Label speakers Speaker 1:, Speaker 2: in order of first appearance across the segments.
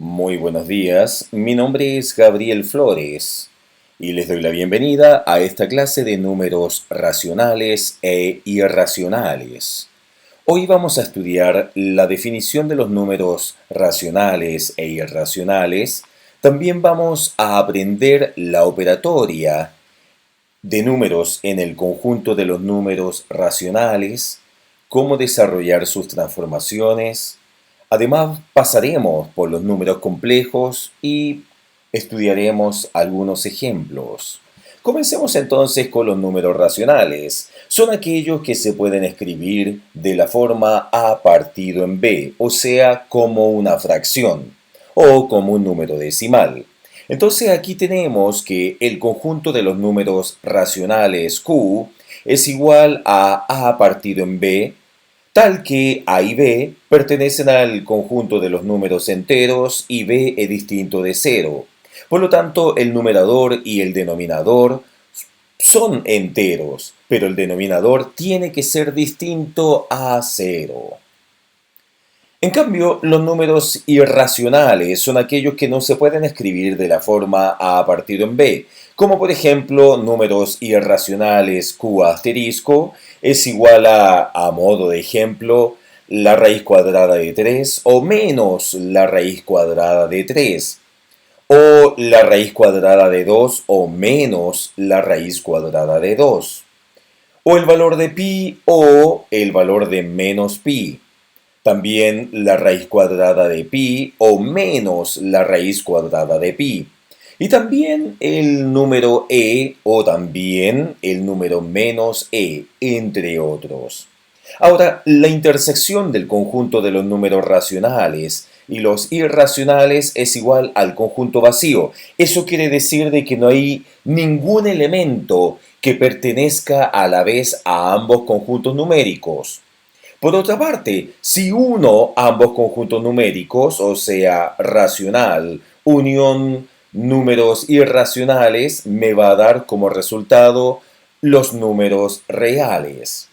Speaker 1: Muy buenos días, mi nombre es Gabriel Flores y les doy la bienvenida a esta clase de números racionales e irracionales. Hoy vamos a estudiar la definición de los números racionales e irracionales. También vamos a aprender la operatoria de números en el conjunto de los números racionales, cómo desarrollar sus transformaciones. Además, pasaremos por los números complejos y estudiaremos algunos ejemplos. Comencemos entonces con los números racionales. Son aquellos que se pueden escribir de la forma a partido en b, o sea, como una fracción o como un número decimal. Entonces aquí tenemos que el conjunto de los números racionales q es igual a partido en b, tal que a y b pertenecen al conjunto de los números enteros y b es distinto de cero. Por lo tanto, el numerador y el denominador son enteros, pero el denominador tiene que ser distinto a cero. En cambio, los números irracionales son aquellos que no se pueden escribir de la forma a partido en b, como por ejemplo números irracionales q asterisco es igual a modo de ejemplo, la raíz cuadrada de 3 o menos la raíz cuadrada de 3, o la raíz cuadrada de 2 o menos la raíz cuadrada de 2, o el valor de pi o el valor de menos pi. También la raíz cuadrada de pi o menos la raíz cuadrada de pi. Y también el número e o también el número menos e, entre otros. Ahora, la intersección del conjunto de los números racionales y los irracionales es igual al conjunto vacío. Eso quiere decir de que no hay ningún elemento que pertenezca a la vez a ambos conjuntos numéricos. Por otra parte, si uno ambos conjuntos numéricos, o sea, racional, unión números irracionales, me va a dar como resultado los números reales.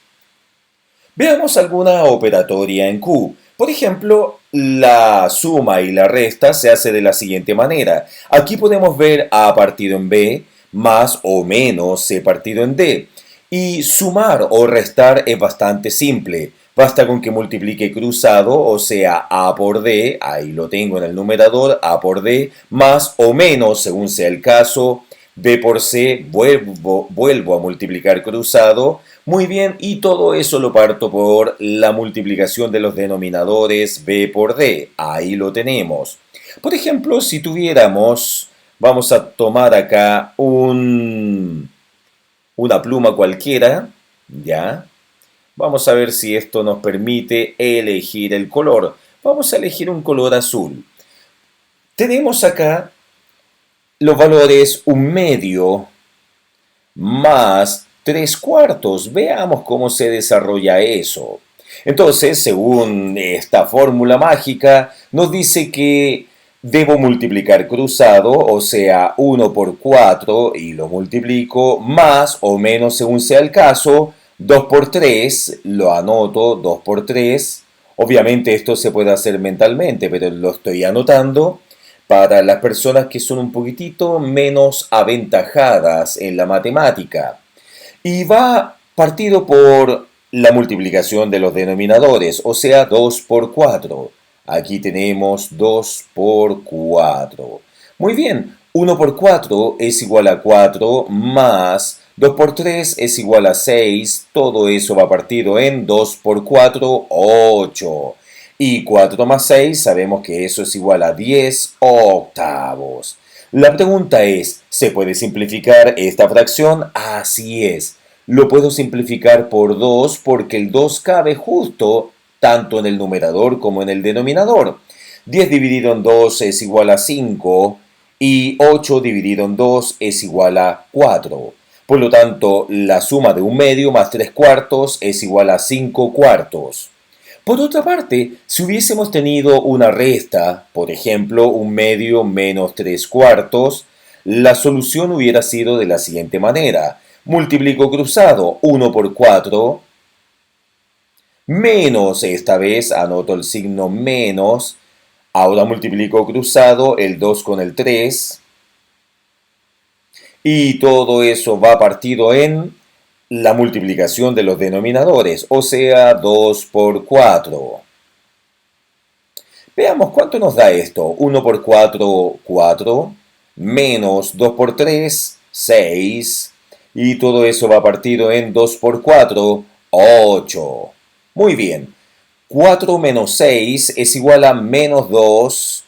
Speaker 1: Veamos alguna operatoria en Q. Por ejemplo, la suma y la resta se hace de la siguiente manera. Aquí podemos ver A partido en B más o menos C partido en D. Y sumar o restar es bastante simple. Basta con que multiplique cruzado, o sea, A por D, ahí lo tengo en el numerador, A por D, más o menos, según sea el caso, B por C, vuelvo a multiplicar cruzado. Muy bien, y todo eso lo parto por la multiplicación de los denominadores B por D. Ahí lo tenemos. Por ejemplo, si tuviéramos, vamos a tomar acá una pluma cualquiera, ¿ya? Vamos a ver si esto nos permite elegir el color. Vamos a elegir un color azul. Tenemos acá los valores 1/2 más 3/4. Veamos cómo se desarrolla eso. Entonces, según esta fórmula mágica, nos dice que debo multiplicar cruzado, o sea, 1 por 4, y lo multiplico, más o menos según sea el caso, 2 por 3, lo anoto, 2 por 3. Obviamente esto se puede hacer mentalmente, pero lo estoy anotando para las personas que son un poquitito menos aventajadas en la matemática. Y va partido por la multiplicación de los denominadores, o sea, 2 por 4. Aquí tenemos 2 por 4. Muy bien, 1 por 4 es igual a 4 más 2 por 3 es igual a 6. Todo eso va partido en 2 por 4, 8. Y 4 más 6 sabemos que eso es igual a 10 octavos. La pregunta es, ¿se puede simplificar esta fracción? Así es. Lo puedo simplificar por 2 porque el 2 cabe justo tanto en el numerador como en el denominador. 10 dividido en 2 es igual a 5 y 8 dividido en 2 es igual a 4. Por lo tanto, la suma de 1/2 más 3/4 es igual a 5/4. Por otra parte, si hubiésemos tenido una resta, por ejemplo, 1/2 menos 3/4, la solución hubiera sido de la siguiente manera. Multiplico cruzado, 1 por 4, menos, esta vez anoto el signo menos, Ahora multiplico cruzado el 2 con el 3 y todo eso va partido en la multiplicación de los denominadores, o sea, 2 por 4. Veamos cuánto nos da esto. 1 por 4, 4, menos 2 por 3, 6, y todo eso va partido en 2 por 4, 8. Muy bien. 4 menos 6 es igual a menos 2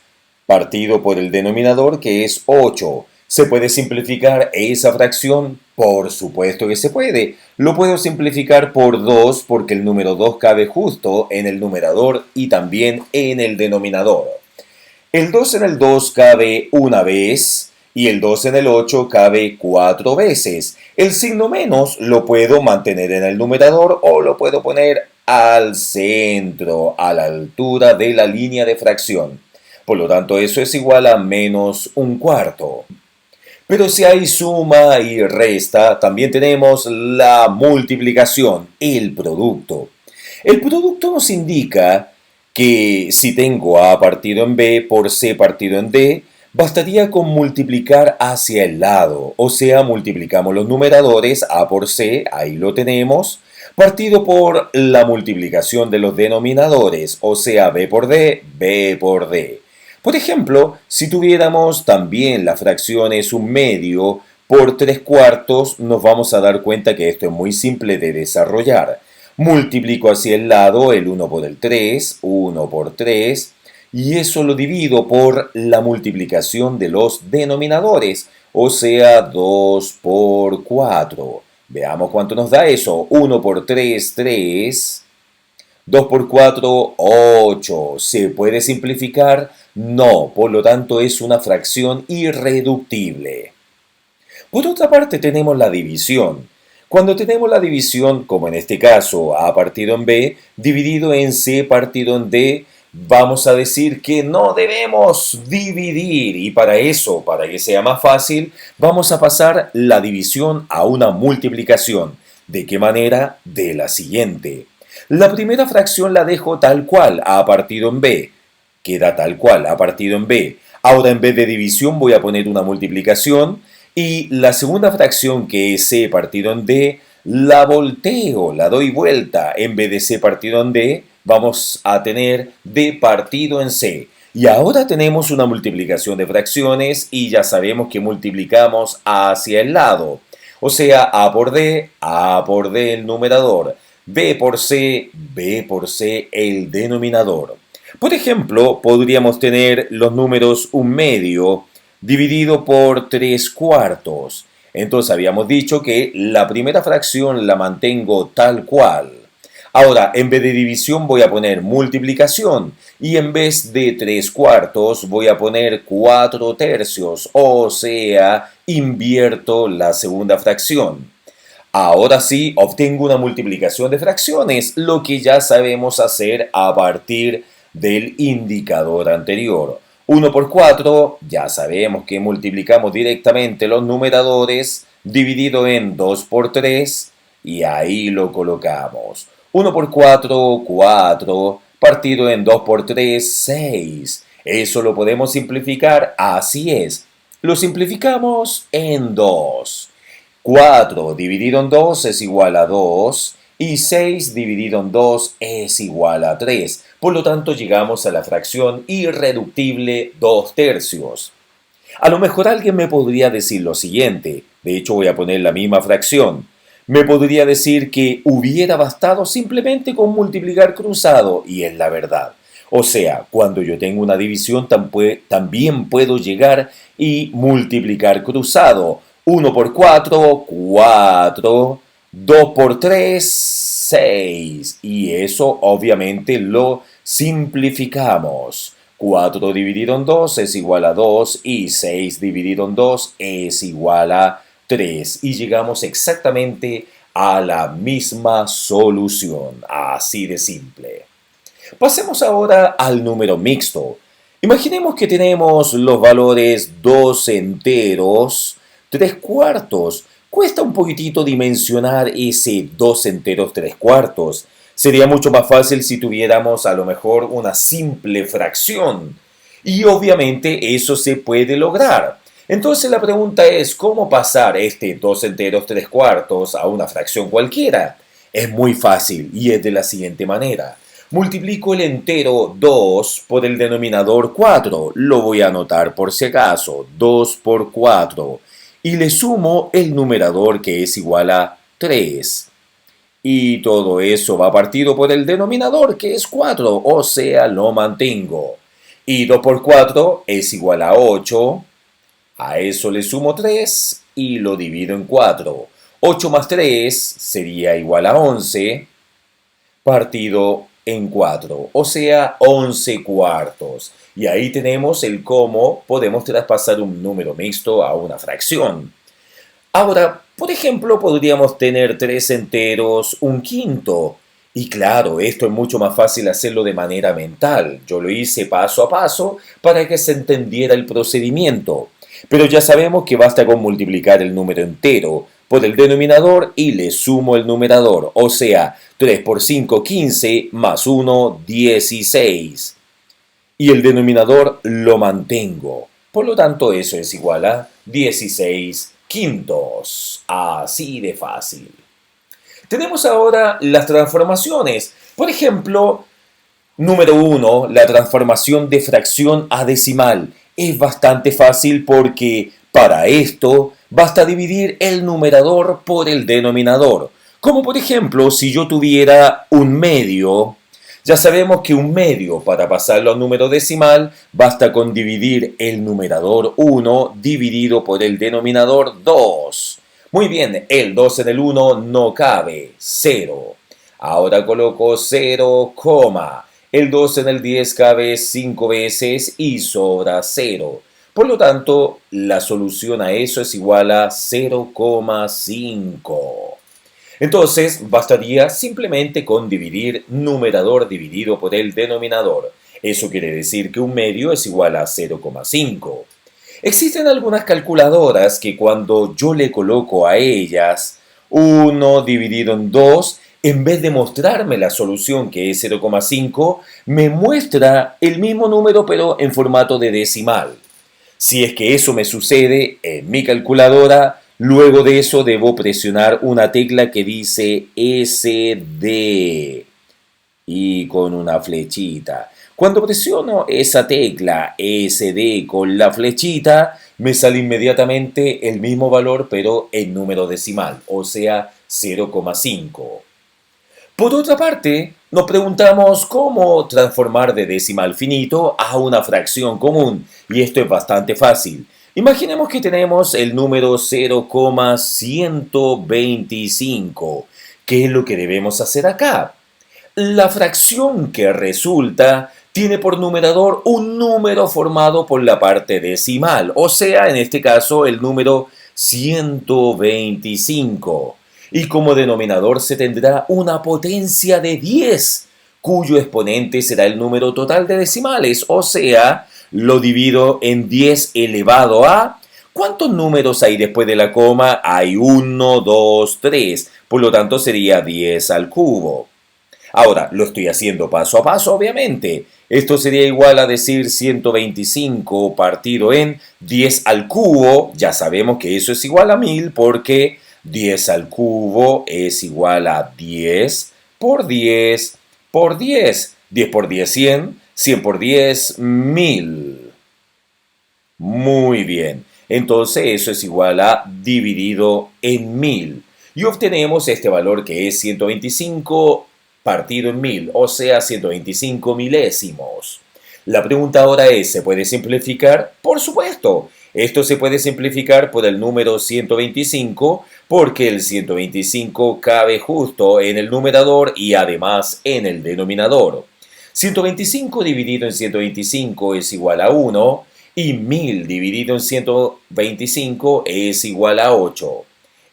Speaker 1: partido por el denominador, que es 8. ¿Se puede simplificar esa fracción? Por supuesto que se puede. Lo puedo simplificar por 2 porque el número 2 cabe justo en el numerador y también en el denominador. El 2 en el 2 cabe una vez y el 2 en el 8 cabe 4 veces. El signo menos lo puedo mantener en el numerador o lo puedo poner al centro, a la altura de la línea de fracción. Por lo tanto, eso es igual a menos un cuarto. Pero si hay suma y resta, también tenemos la multiplicación, el producto. El producto nos indica que si tengo A partido en B por C partido en D, bastaría con multiplicar hacia el lado, o sea, multiplicamos los numeradores A por C, ahí lo tenemos, partido por la multiplicación de los denominadores, o sea, B por D, B por D. Por ejemplo, si tuviéramos también las fracciones un medio por 3 cuartos, nos vamos a dar cuenta que esto es muy simple de desarrollar. Multiplico hacia el lado el 1 por el 3, 1 por 3, y eso lo divido por la multiplicación de los denominadores, o sea, 2 por 4. Veamos cuánto nos da eso. 1 por 3, 3. 2 por 4, 8. ¿Se puede simplificar? No, por lo tanto es una fracción irreductible. Por otra parte tenemos la división. Cuando tenemos la división, como en este caso A partido en B, dividido en C partido en D, vamos a decir que no debemos dividir y para eso, para que sea más fácil, vamos a pasar la división a una multiplicación. ¿De qué manera? De la siguiente. La primera fracción la dejo tal cual, A partido en B. Queda tal cual, A partido en B. Ahora en vez de división voy a poner una multiplicación y la segunda fracción, que es C partido en D, la volteo, la doy vuelta. En vez de C partido en D, vamos a tener D partido en C. Y ahora tenemos una multiplicación de fracciones y ya sabemos que multiplicamos hacia el lado. O sea, A por D el numerador. B por C el denominador. Por ejemplo, podríamos tener los números un medio dividido por 3 cuartos. Entonces habíamos dicho que la primera fracción la mantengo tal cual. Ahora, en vez de división voy a poner multiplicación y en vez de 3 cuartos voy a poner 4 tercios, o sea, invierto la segunda fracción. Ahora sí, obtengo una multiplicación de fracciones, lo que ya sabemos hacer a partir del indicador anterior. 1 por 4, ya sabemos que multiplicamos directamente los numeradores dividido en 2 por 3 y ahí lo colocamos. 1 por 4, 4, partido en 2 por 3, 6. Eso lo podemos simplificar, así es. Lo simplificamos en 2. 4 dividido en 2 es igual a 2 y 6 dividido en 2 es igual a 3. Por lo tanto, llegamos a la fracción irreductible 2 tercios. A lo mejor alguien me podría decir lo siguiente, de hecho voy a poner la misma fracción. Me podría decir que hubiera bastado simplemente con multiplicar cruzado, y es la verdad. O sea, cuando yo tengo una división también puedo llegar y multiplicar cruzado. 1 por 4, 4. 2 por 3, 6. Y eso obviamente lo simplificamos. 4 dividido en 2 es igual a 2 y 6 dividido en 2 es igual a 3. Y llegamos exactamente a la misma solución. Así de simple. Pasemos ahora al número mixto. Imaginemos que tenemos los valores 2 enteros, 3 cuartos. Cuesta un poquitito dimensionar ese 2 enteros 3 cuartos. Sería mucho más fácil si tuviéramos a lo mejor una simple fracción. Y obviamente eso se puede lograr. Entonces la pregunta es, ¿cómo pasar este 2 enteros 3 cuartos a una fracción cualquiera? Es muy fácil y es de la siguiente manera. Multiplico el entero 2 por el denominador 4. Lo voy a anotar por si acaso. 2 por 4. Y le sumo el numerador que es igual a 3. Y todo eso va partido por el denominador que es 4, o sea, lo mantengo. Y 2 por 4 es igual a 8. A eso le sumo 3 y lo divido en 4. 8 más 3 sería igual a 11 partido en 4, o sea, 11 cuartos. Y ahí tenemos el cómo podemos traspasar un número mixto a una fracción. Ahora, por ejemplo, podríamos tener 3 enteros, un quinto. Y claro, esto es mucho más fácil hacerlo de manera mental. Yo lo hice paso a paso para que se entendiera el procedimiento. Pero ya sabemos que basta con multiplicar el número entero por el denominador y le sumo el numerador, o sea, 3 por 5, 15, más 1, 16. Y el denominador lo mantengo. Por lo tanto, eso es igual a 16 quintos. Así de fácil. Tenemos ahora las transformaciones. Por ejemplo, número 1, la transformación de fracción a decimal. Es bastante fácil porque para esto basta dividir el numerador por el denominador. Como por ejemplo, si yo tuviera un medio, ya sabemos que un medio para pasarlo a un número decimal basta con dividir el numerador 1 dividido por el denominador 2. Muy bien, el 2 en el 1 no cabe, 0. Ahora coloco 0, el 2 en el 10 cabe 5 veces y sobra 0. Por lo tanto, la solución a eso es igual a 0,5. Entonces, bastaría simplemente con dividir numerador dividido por el denominador. Eso quiere decir que un medio es igual a 0,5. Existen algunas calculadoras que cuando yo le coloco a ellas 1 dividido en 2, en vez de mostrarme la solución que es 0,5, me muestra el mismo número pero en formato de decimal. Si es que eso me sucede en mi calculadora, luego de eso debo presionar una tecla que dice SD y con una flechita. Cuando presiono esa tecla SD con la flechita, me sale inmediatamente el mismo valor pero en número decimal, o sea 0,5. Por otra parte, nos preguntamos cómo transformar de decimal finito a una fracción común, y esto es bastante fácil. Imaginemos que tenemos el número 0,125. ¿Qué es lo que debemos hacer acá? La fracción que resulta tiene por numerador un número formado por la parte decimal, o sea, en este caso el número 125. Y como denominador se tendrá una potencia de 10, cuyo exponente será el número total de decimales, o sea, lo divido en 10 elevado a... ¿Cuántos números hay después de la coma? Hay 1, 2, 3, por lo tanto sería 10 al cubo. Ahora, lo estoy haciendo paso a paso, obviamente. Esto sería igual a decir 125 partido en 10 al cubo. Ya sabemos que eso es igual a 1000 porque 10 al cubo es igual a 10 por 10 por 10. 10 por 10, 100. 100 por 10, 1000. Muy bien. Entonces eso es igual a dividido en 1000. Y obtenemos este valor que es 125 partido en 1000, o sea, 125 milésimos. La pregunta ahora es, ¿se puede simplificar? Por supuesto. Esto se puede simplificar por el número 125 porque el 125 cabe justo en el numerador y además en el denominador. 125 dividido en 125 es igual a 1 y 1000 dividido en 125 es igual a 8.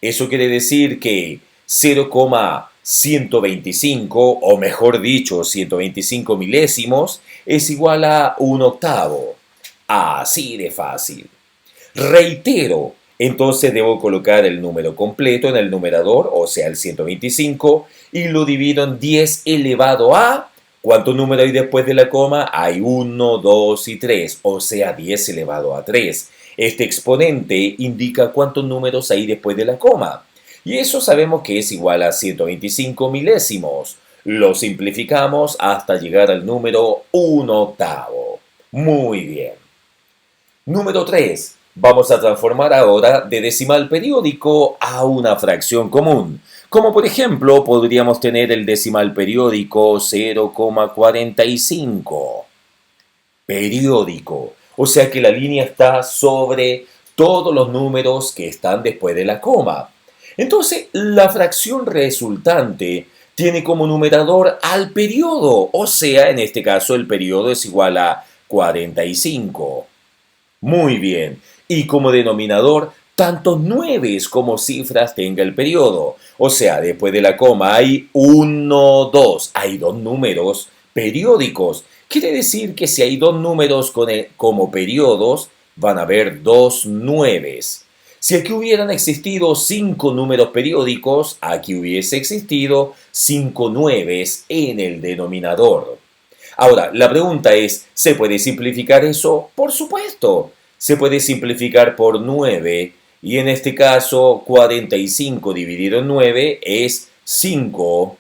Speaker 1: Eso quiere decir que 0,125, o mejor dicho, 125 milésimos, es igual a un octavo. Así de fácil. Reitero, entonces debo colocar el número completo en el numerador, o sea, el 125, y lo divido en 10 elevado a... ¿Cuántos números hay después de la coma? Hay 1, 2 y 3, o sea 10 elevado a 3. Este exponente indica cuántos números hay después de la coma. Y eso sabemos que es igual a 125 milésimos. Lo simplificamos hasta llegar al número 1/8. Muy bien. Número 3. Vamos a transformar ahora de decimal periódico a una fracción común. Como por ejemplo, podríamos tener el decimal periódico 0,45. Periódico. O sea que la línea está sobre todos los números que están después de la coma. Entonces, la fracción resultante tiene como numerador al periodo. O sea, en este caso, el periodo es igual a 45. Muy bien. Y como denominador, tantos nueves como cifras tenga el periodo. O sea, después de la coma hay 1, 2. Hay dos números periódicos. Quiere decir que si hay dos números como periodos, van a haber dos nueves. Si aquí hubieran existido 5 números periódicos, aquí hubiese existido 5 nueves en el denominador. Ahora, la pregunta es, ¿se puede simplificar eso? Por supuesto, se puede simplificar por 9 y en este caso 45 dividido en 9 es 5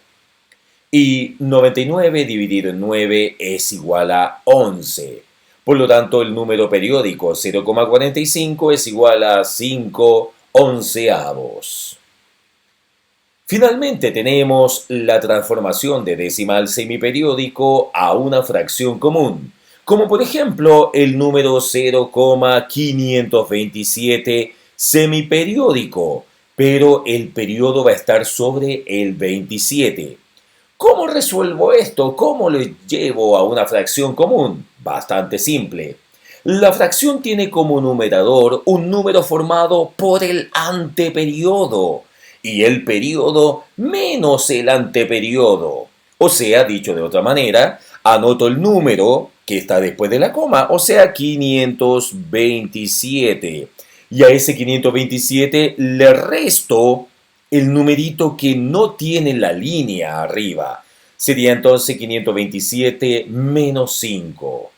Speaker 1: y 99 dividido en 9 es igual a 11. Por lo tanto, el número periódico 0,45 es igual a 5 onceavos. Finalmente tenemos la transformación de decimal semiperiódico a una fracción común, como por ejemplo el número 0,527 semiperiódico, pero el periodo va a estar sobre el 27. ¿Cómo resuelvo esto? ¿Cómo lo llevo a una fracción común? Bastante simple. La fracción tiene como numerador un número formado por el anteperiodo y el periodo menos el anteperiodo. O sea, dicho de otra manera, anoto el número que está después de la coma, o sea, 527. Y a ese 527 le resto el numerito que no tiene la línea arriba. Sería entonces 527 menos 5.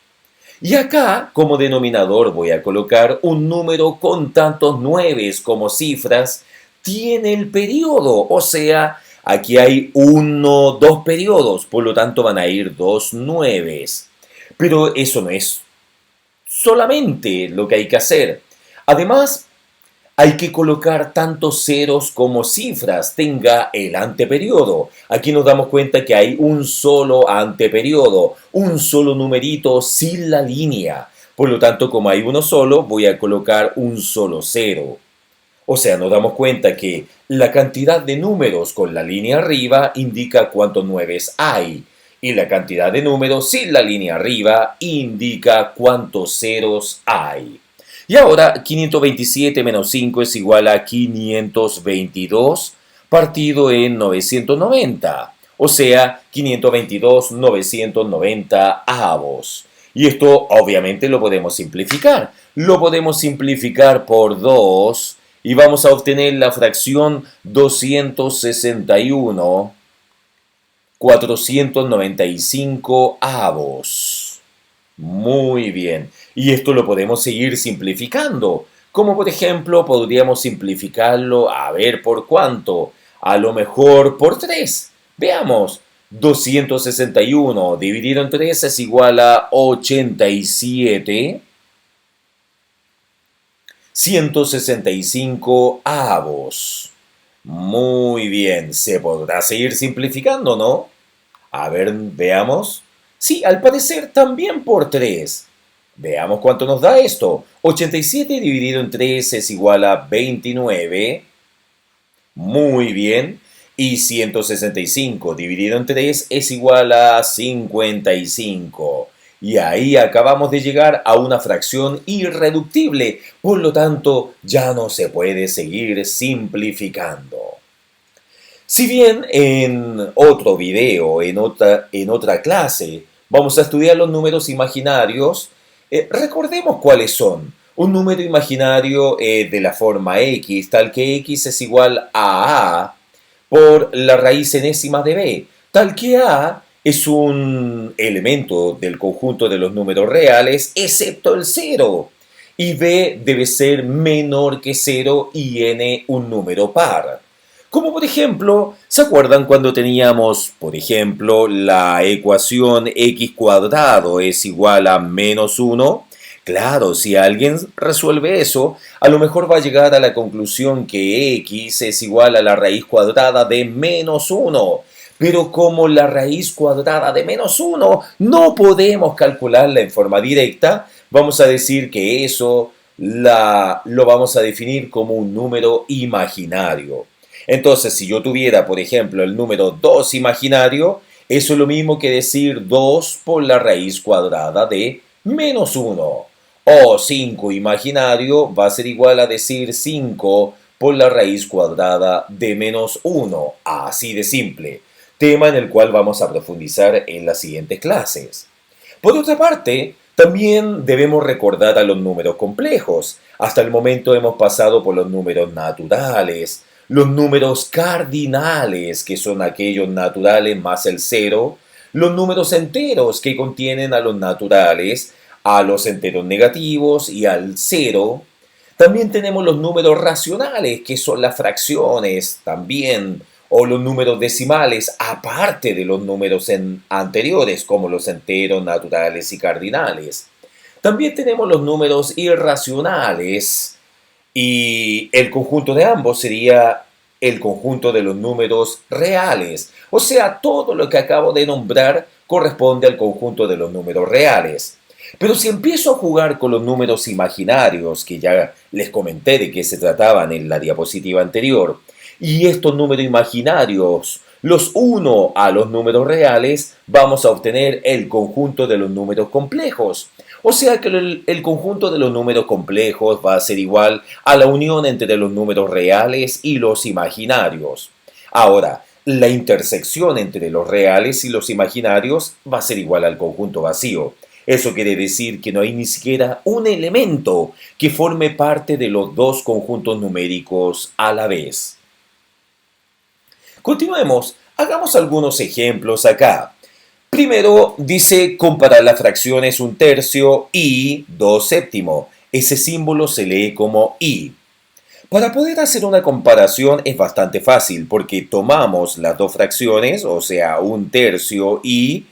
Speaker 1: Y acá, como denominador, voy a colocar un número con tantos nueves como cifras tiene el periodo. O sea, aquí hay dos periodos, por lo tanto van a ir dos nueves. Pero eso no es solamente lo que hay que hacer. Además, hay que colocar tantos ceros como cifras tenga el anteperiodo. Aquí nos damos cuenta que hay un solo anteperiodo, un solo numerito sin la línea. Por lo tanto, como hay uno solo, voy a colocar un solo cero. O sea, nos damos cuenta que la cantidad de números con la línea arriba indica cuántos nueves hay. Y la cantidad de números sin la línea arriba indica cuántos ceros hay. Y ahora 527 menos 5 es igual a 522 partido en 990. O sea, 522 990 avos. Y esto obviamente lo podemos simplificar. Lo podemos simplificar por 2 y vamos a obtener la fracción 261 495 avos. Muy bien. Y esto lo podemos seguir simplificando. Como por ejemplo, podríamos simplificarlo a ver por cuánto. A lo mejor por 3. Veamos. 261 dividido en 3 es igual a 87. 165 avos. Muy bien. Se podrá seguir simplificando, ¿no? A ver, veamos. Sí, al parecer también por 3. Veamos cuánto nos da esto. 87 dividido en 3 es igual a 29. Muy bien. Y 165 dividido en 3 es igual a 55. Y ahí acabamos de llegar a una fracción irreductible. Por lo tanto, ya no se puede seguir simplificando. Si bien en otro video, en otra clase, vamos a estudiar los números imaginarios, recordemos cuáles son. Un número imaginario de la forma x, tal que x es igual a por la raíz enésima de b, tal que a es un elemento del conjunto de los números reales, excepto el cero. Y b debe ser menor que cero y n un número par. Como por ejemplo, ¿se acuerdan cuando teníamos, por ejemplo, la ecuación x cuadrado es igual a menos 1? Claro, si alguien resuelve eso, a lo mejor va a llegar a la conclusión que x es igual a la raíz cuadrada de menos 1. Pero como la raíz cuadrada de menos 1 no podemos calcularla en forma directa, vamos a decir que eso lo vamos a definir como un número imaginario. Entonces, si yo tuviera, por ejemplo, el número 2 imaginario, eso es lo mismo que decir 2 por la raíz cuadrada de menos 1. O 5 imaginario va a ser igual a decir 5 por la raíz cuadrada de menos 1. Así de simple. Tema en el cual vamos a profundizar en las siguientes clases. Por otra parte, también debemos recordar a los números complejos. Hasta el momento hemos pasado por los números naturales, los números cardinales, que son aquellos naturales más el cero, los números enteros, que contienen a los naturales, a los enteros negativos y al cero. También tenemos los números racionales, que son las fracciones también, o los números decimales, aparte de los números anteriores, como los enteros, naturales y cardinales. También tenemos los números irracionales, y el conjunto de ambos sería el conjunto de los números reales. O sea, todo lo que acabo de nombrar corresponde al conjunto de los números reales. Pero si empiezo a jugar con los números imaginarios, que ya les comenté de qué se trataban en la diapositiva anterior, y estos números imaginarios los uno a los números reales, vamos a obtener el conjunto de los números complejos. O sea que el conjunto de los números complejos va a ser igual a la unión entre los números reales y los imaginarios. Ahora, la intersección entre los reales y los imaginarios va a ser igual al conjunto vacío. Eso quiere decir que no hay ni siquiera un elemento que forme parte de los dos conjuntos numéricos a la vez. Continuemos, hagamos algunos ejemplos acá. Primero dice comparar las fracciones 1/3 y 2/7. Ese símbolo se lee como i. Para poder hacer una comparación es bastante fácil porque tomamos las dos fracciones, o sea, 1/3 y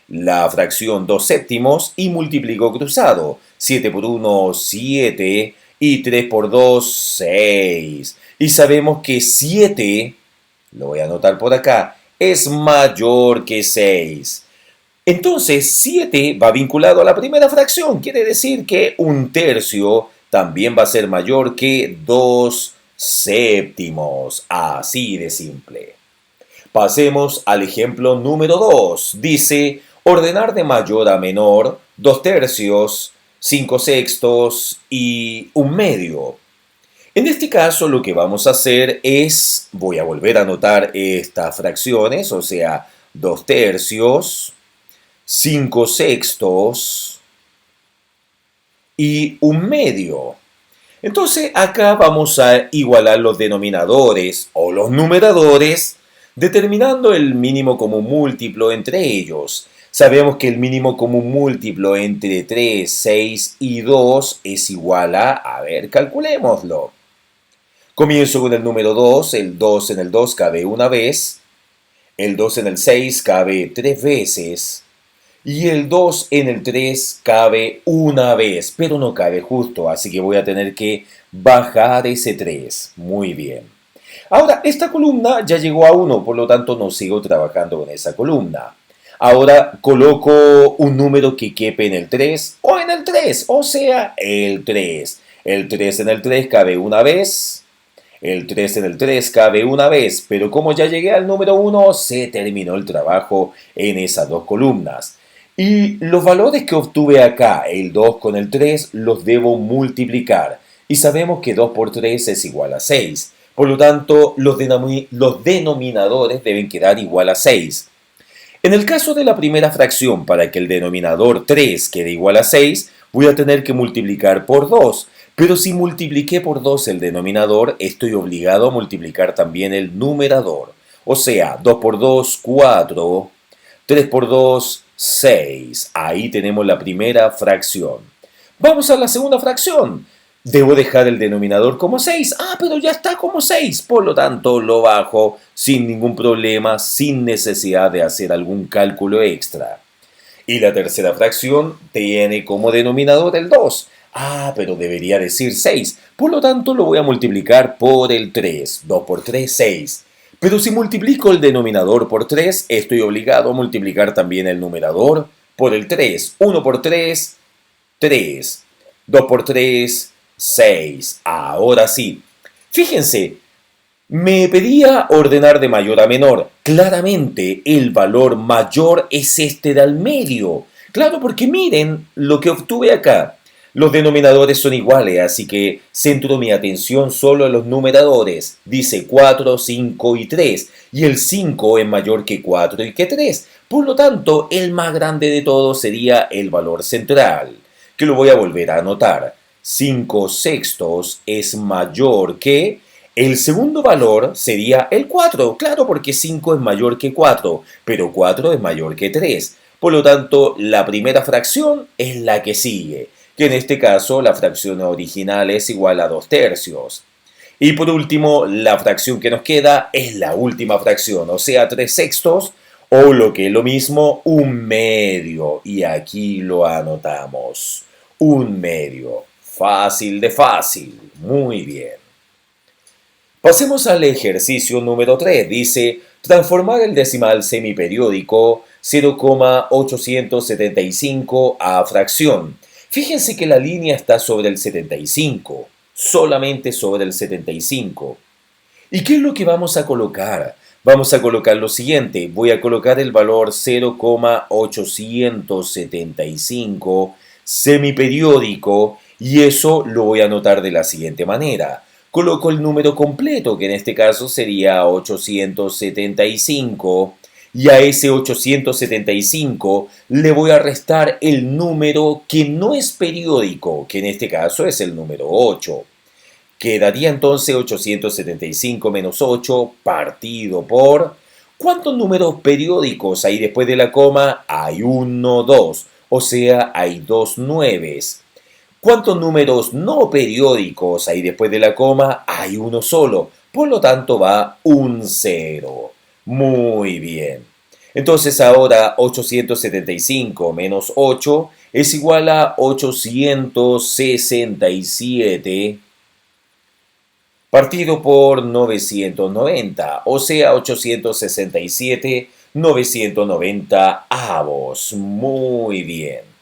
Speaker 1: la fracción 2/7 y multiplico cruzado. 7 por 1, 7 y 3 por 2, 6. Y sabemos que 7, lo voy a anotar por acá, es mayor que 6. Entonces, 7 va vinculado a la primera fracción, quiere decir que 1/3 también va a ser mayor que 2/7, así de simple. Pasemos al ejemplo número 2. Dice, ordenar de mayor a menor 2/3, 5/6 y 1/2. En este caso lo que vamos a hacer es, voy a volver a anotar estas fracciones, o sea, 2/3, 5/6 y 1/2. Entonces acá vamos a igualar los denominadores o los numeradores determinando el mínimo común múltiplo entre ellos. Sabemos que el mínimo común múltiplo entre 3, 6 y 2 es igual a ver, calculémoslo. Comienzo con el número 2, el 2 en el 2 cabe una vez, el 2 en el 6 cabe 3 veces, y el 2 en el 3 cabe una vez, pero no cabe justo, así que voy a tener que bajar ese 3. Muy bien. Ahora, esta columna ya llegó a 1, por lo tanto no sigo trabajando con esa columna. Ahora coloco un número que quepe en el 3 o en el 3, o sea, el 3. El 3 en el 3 cabe una vez. El 3 en el 3 cabe una vez, pero como ya llegué al número 1, se terminó el trabajo en esas dos columnas. Y los valores que obtuve acá, el 2 con el 3, los debo multiplicar. Y sabemos que 2 por 3 es igual a 6. Por lo tanto, los denominadores deben quedar igual a 6. En el caso de la primera fracción, para que el denominador 3 quede igual a 6, voy a tener que multiplicar por 2. Pero si multipliqué por 2 el denominador, estoy obligado a multiplicar también el numerador. O sea, 2 por 2, 4, 3 por 2, 6. Ahí tenemos la primera fracción. Vamos a la segunda fracción. Debo dejar el denominador como 6. Ah, pero ya está como 6. Por lo tanto, lo bajo sin ningún problema, sin necesidad de hacer algún cálculo extra. Y la tercera fracción tiene como denominador el 2. Ah, pero debería decir 6. Por lo tanto, lo voy a multiplicar por el 3. 2 por 3, 6. Pero si multiplico el denominador por 3, estoy obligado a multiplicar también el numerador por el 3. 1 por 3, 3. 2 por 3, 6. Ahora sí. Fíjense, me pedía ordenar de mayor a menor. Claramente el valor mayor es este de al medio. Claro, porque miren lo que obtuve acá. Los denominadores son iguales, así que centro mi atención solo en los numeradores. Dice 4, 5 y 3. Y el 5 es mayor que 4 y que 3. Por lo tanto, el más grande de todos sería el valor central, que lo voy a volver a anotar. 5 sextos es mayor que... El segundo valor sería el 4, claro, porque 5 es mayor que 4, pero 4 es mayor que 3. Por lo tanto, la primera fracción es la que sigue, que en este caso la fracción original es igual a 2 tercios. Y por último, la fracción que nos queda es la última fracción, o sea, 3 sextos, o lo que es lo mismo, un medio. Y aquí lo anotamos, un medio. Fácil de fácil, muy bien. Pasemos al ejercicio número 3. Dice, transformar el decimal semiperiódico 0,875 a fracción. Fíjense que la línea está sobre el 75, solamente sobre el 75. ¿Y qué es lo que vamos a colocar? Vamos a colocar lo siguiente. Voy a colocar el valor 0,875 semiperiódico y eso lo voy a anotar de la siguiente manera. Coloco el número completo, que en este caso sería 875, y a ese 875 le voy a restar el número que no es periódico, que en este caso es el número 8. Quedaría entonces 875 menos 8 partido por... ¿Cuántos números periódicos hay después de la coma? Hay 1, 2, o sea, hay 2 nueves. ¿Cuántos números no periódicos hay después de la coma? Hay uno solo, por lo tanto va un 0. Muy bien. Entonces ahora 875 menos 8 es igual a 867 partido por 990, o sea 867, 990 avos. Muy bien.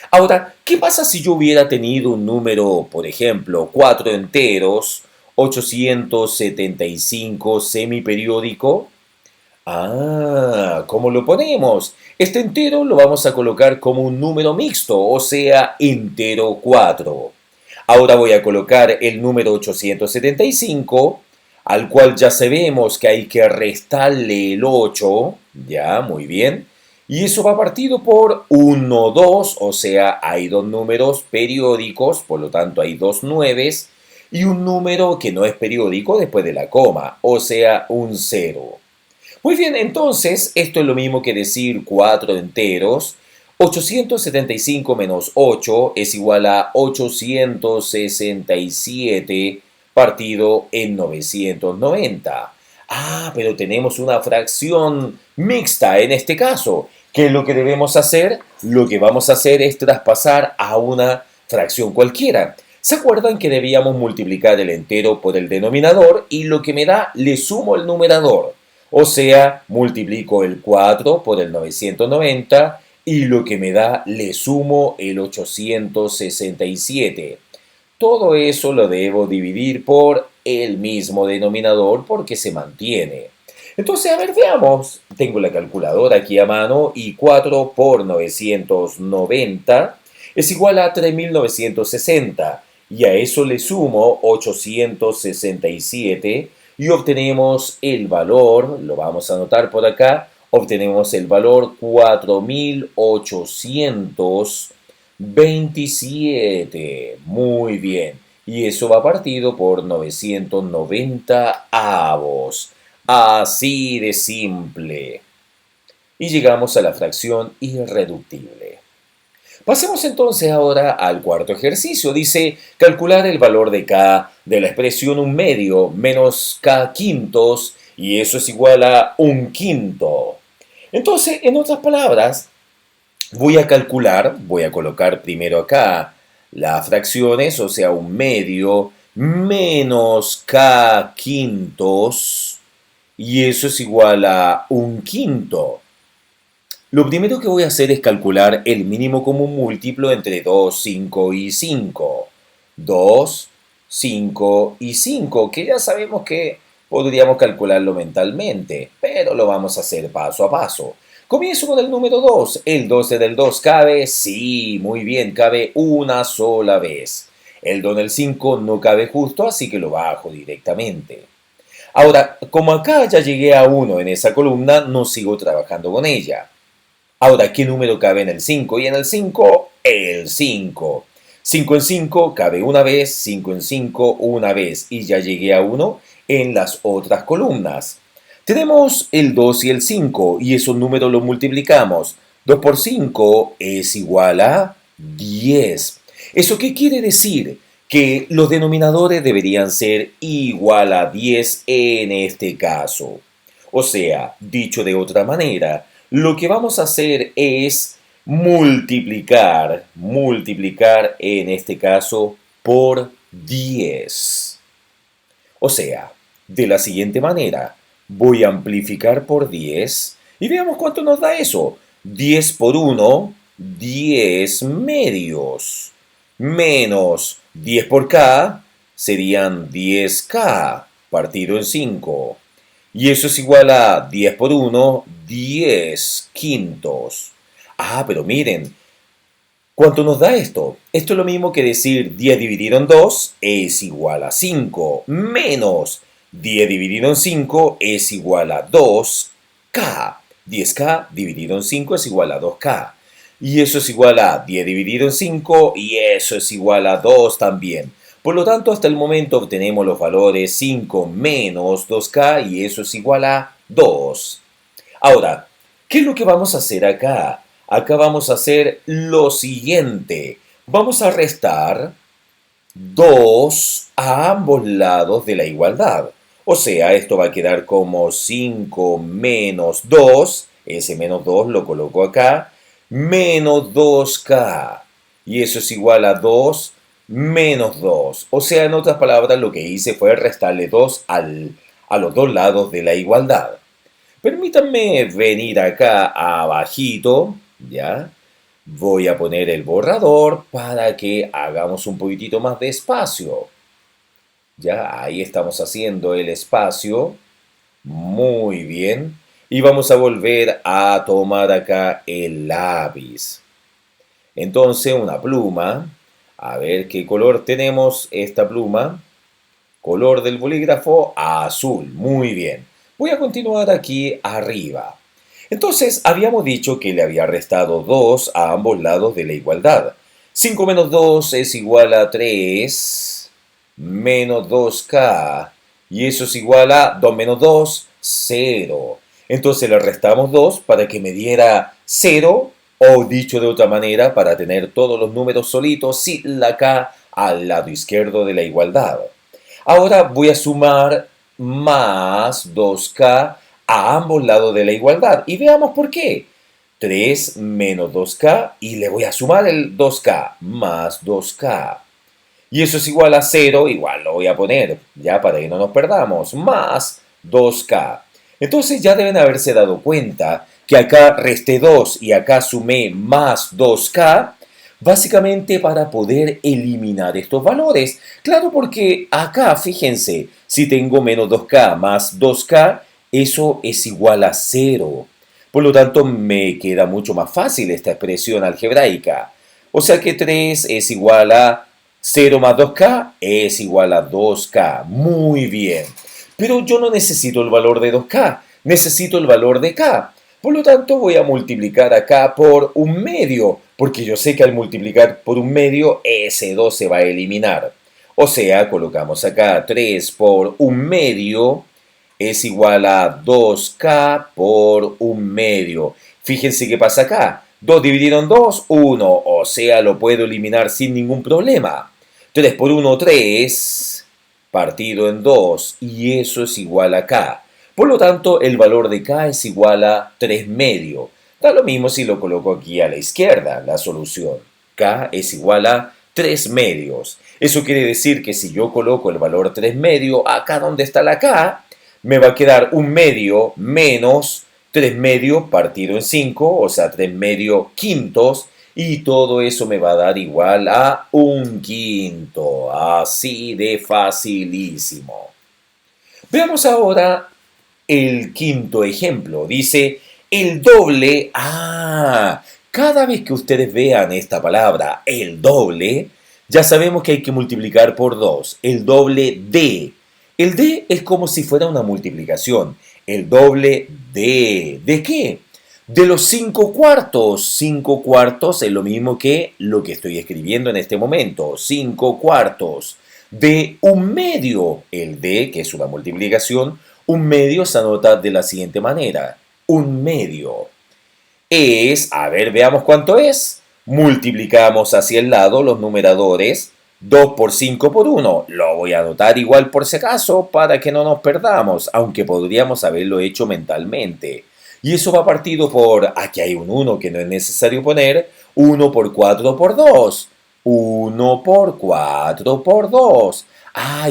Speaker 1: Ahora, ¿qué pasa si yo hubiera tenido un número, por ejemplo, 4 enteros, 875 semiperiódico? Ah, ¿cómo lo ponemos? Este entero lo vamos a colocar como un número mixto, o sea, entero 4. Ahora voy a colocar el número 875, al cual ya sabemos que hay que restarle el 8, ya, muy bien. Y eso va partido por 1, 2, o sea, hay dos números periódicos, por lo tanto hay dos nueves, y un número que no es periódico después de la coma, o sea, un 0. Muy bien, entonces, esto es lo mismo que decir 4 enteros. 875 menos 8 es igual a 867 partido en 990. Ah, pero tenemos una fracción mixta en este caso. ¿Qué es lo que debemos hacer? Lo que vamos a hacer es traspasar a una fracción cualquiera. ¿Se acuerdan que debíamos multiplicar el entero por el denominador y lo que me da le sumo el numerador? O sea, multiplico el 4 por el 990 y lo que me da le sumo el 867. Todo eso lo debo dividir por el mismo denominador porque se mantiene. Entonces, a ver, veamos. Tengo la calculadora aquí a mano y 4 por 990 es igual a 3960 y a eso le sumo 867 y obtenemos el valor, lo vamos a anotar por acá, obtenemos el valor 4827. Muy bien. Y eso va partido por 990 avos. Así de simple. y llegamos a la fracción irreductible. Pasemos entonces ahora al cuarto ejercicio. Dice calcular el valor de k de la expresión 1/2 menos k quintos y eso es igual a 1/5. Entonces, en otras palabras, voy a colocar primero acá las fracciones, o sea, 1/2 menos k quintos y eso es igual a 1/5. Lo primero que voy a hacer es calcular el mínimo común múltiplo entre 2, 5 y 5. 2, 5 y 5, que ya sabemos que podríamos calcularlo mentalmente, pero lo vamos a hacer paso a paso. Comienzo con el número 2. ¿El 12 del 2 cabe? Sí, muy bien, cabe una sola vez. El 2 del 5 no cabe justo, así que lo bajo directamente. Ahora, como acá ya llegué a 1 en esa columna, no sigo trabajando con ella. Ahora, ¿qué número cabe en el 5? Y en el 5, el 5. 5 en 5 cabe una vez, 5 en 5 una vez. Y ya llegué a 1 en las otras columnas. Tenemos el 2 y el 5 y esos números los multiplicamos. 2 por 5 es igual a 10. ¿Eso qué quiere decir? Que los denominadores deberían ser igual a 10 en este caso. O sea, dicho de otra manera, lo que vamos a hacer es multiplicar en este caso por 10. O sea, de la siguiente manera, voy a amplificar por 10 y veamos cuánto nos da eso. 10 por 1, 10 medios, menos 10 por k serían 10k partido en 5. Y eso es igual a 10 por 1, 10 quintos. Ah, pero miren, ¿cuánto nos da esto? Esto es lo mismo que decir 10 dividido en 2 es igual a 5, menos 10 dividido en 5 es igual a 2k. 10k dividido en 5 es igual a 2k. Y eso es igual a 10 dividido en 5 y eso es igual a 2 también. Por lo tanto, hasta el momento obtenemos los valores 5 menos 2k y eso es igual a 2. Ahora, ¿qué es lo que vamos a hacer acá? Acá vamos a hacer lo siguiente. Vamos a restar 2 a ambos lados de la igualdad. O sea, esto va a quedar como 5 menos 2. Ese menos 2 lo coloco acá. Menos 2k. Y eso es igual a 2 menos 2. O sea, en otras palabras, lo que hice fue restarle 2 a los dos lados de la igualdad. Permítanme venir acá abajito, ¿ya? Voy a poner el borrador para que hagamos un poquitito más de espacio. Ya, ahí estamos haciendo el espacio. Muy bien. Y vamos a volver a tomar acá el lápiz. Entonces, una pluma. A ver qué color tenemos esta pluma. Color del bolígrafo azul. Muy bien. Voy a continuar aquí arriba. Entonces, habíamos dicho que le había restado 2 a ambos lados de la igualdad. 5 menos 2 es igual a 3 menos 2k. Y eso es igual a 2 menos 2, 0. Entonces le restamos 2 para que me diera 0, o dicho de otra manera, para tener todos los números solitos sin la k al lado izquierdo de la igualdad. Ahora voy a sumar más 2k a ambos lados de la igualdad. Y veamos por qué. 3 menos 2k y le voy a sumar el 2k más 2k. Y eso es igual a 0, igual lo voy a poner, ya para que no nos perdamos, más 2k. Entonces ya deben haberse dado cuenta que acá resté 2 y acá sumé más 2k, básicamente para poder eliminar estos valores. Claro, porque acá, fíjense, si tengo menos 2k más 2k, eso es igual a 0. Por lo tanto, me queda mucho más fácil esta expresión algebraica. O sea que 3 es igual a 0 más 2k es igual a 2k. Muy bien. Pero yo no necesito el valor de 2k, necesito el valor de k. Por lo tanto, voy a multiplicar acá por 1/2, porque yo sé que al multiplicar por 1/2, ese 2 se va a eliminar. O sea, colocamos acá 3 por 1/2 es igual a 2k por 1/2. Fíjense qué pasa acá. 2 dividido en 2, 1. O sea, lo puedo eliminar sin ningún problema. 3 por 1, 3. Partido en 2. Y eso es igual a K. Por lo tanto, el valor de K es igual a 3 medio. Da lo mismo si lo coloco aquí a la izquierda, la solución. K es igual a 3 medios. Eso quiere decir que si yo coloco el valor 3 medio acá donde está la K, me va a quedar 1 medio menos 3 medio partido en 5, o sea, 3 medio quintos, y todo eso me va a dar igual a 1 quinto. Así de facilísimo. Veamos ahora el quinto ejemplo. Dice el doble. Cada vez que ustedes vean esta palabra, el doble, ya sabemos que hay que multiplicar por 2. El doble de. El de es como si fuera una multiplicación. El doble de. ¿De qué? De los 5 cuartos. 5 cuartos es lo mismo que lo que estoy escribiendo en este momento. 5 cuartos. De 1 medio. El de, que es una multiplicación, 1 medio se anota de la siguiente manera. 1 medio es, a ver, veamos cuánto es. Multiplicamos hacia el lado los numeradores. 2 por 5 por 1. Lo voy a anotar igual por si acaso para que no nos perdamos, aunque podríamos haberlo hecho mentalmente. Y eso va partido por, aquí hay un 1 que no es necesario poner, 1 por 4 por 2. 1 por 4 por 2.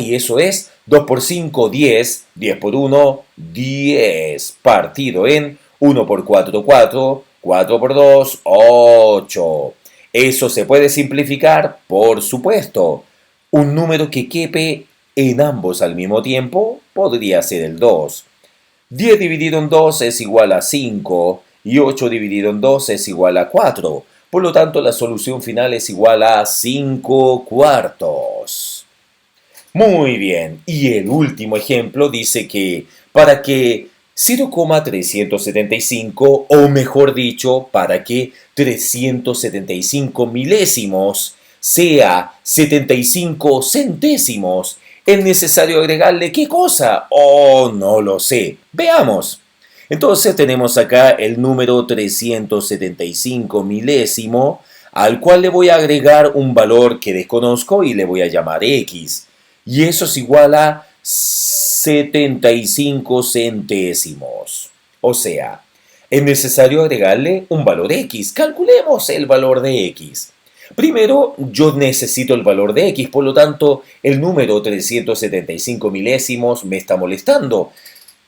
Speaker 1: Y eso es 2 por 5, 10. 10 por 1, 10. Partido en 1 por 4, 4. 4 por 2, 8. ¿Eso se puede simplificar? Por supuesto. Un número que quepe en ambos al mismo tiempo podría ser el 2. 10 dividido en 2 es igual a 5 y 8 dividido en 2 es igual a 4. Por lo tanto, la solución final es igual a 5 cuartos. Muy bien. Y el último ejemplo dice que para que 0,375, o mejor dicho, para que 375 milésimos sea 75 centésimos, ¿es necesario agregarle qué cosa? No lo sé. Veamos. Entonces tenemos acá el número 375 milésimo, al cual le voy a agregar un valor que desconozco y le voy a llamar X. Y eso es igual a 75 centésimos. O sea, es necesario agregarle un valor X. Calculemos el valor de X. Primero, yo necesito el valor de X, por lo tanto, el número 375 milésimos me está molestando.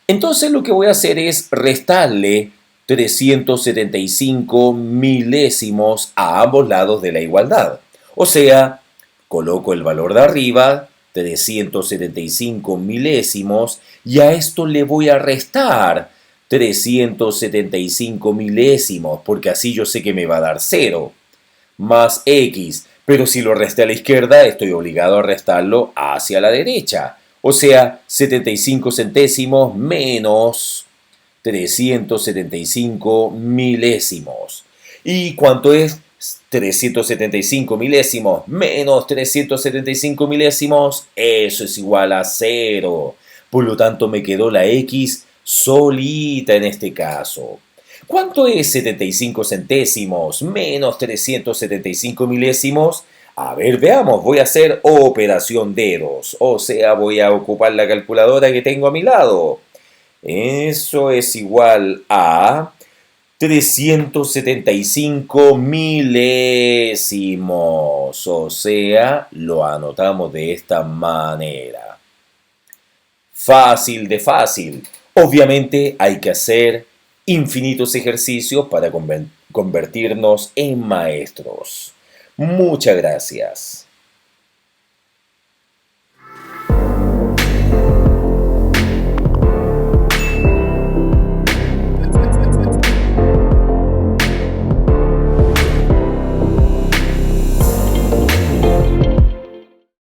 Speaker 1: Entonces lo que voy a hacer es restarle 375 milésimos a ambos lados de la igualdad. O sea, coloco el valor de arriba, 375 milésimos, y a esto le voy a restar 375 milésimos, porque así yo sé que me va a dar 0, más X. Pero si lo resté a la izquierda, estoy obligado a restarlo hacia la derecha. O sea, 75 centésimos menos 375 milésimos. ¿Y cuánto es 375 milésimos menos 375 milésimos? Eso es igual a 0. Por lo tanto, me quedó la X solita en este caso. ¿Cuánto es 75 centésimos menos 375 milésimos? A ver, veamos, voy a hacer operación dedos, o sea, voy a ocupar la calculadora que tengo a mi lado. Eso es igual a 375 milésimos, o sea, lo anotamos de esta manera. Fácil de fácil. Obviamente hay que hacer infinitos ejercicios para convertirnos en maestros. Muchas gracias.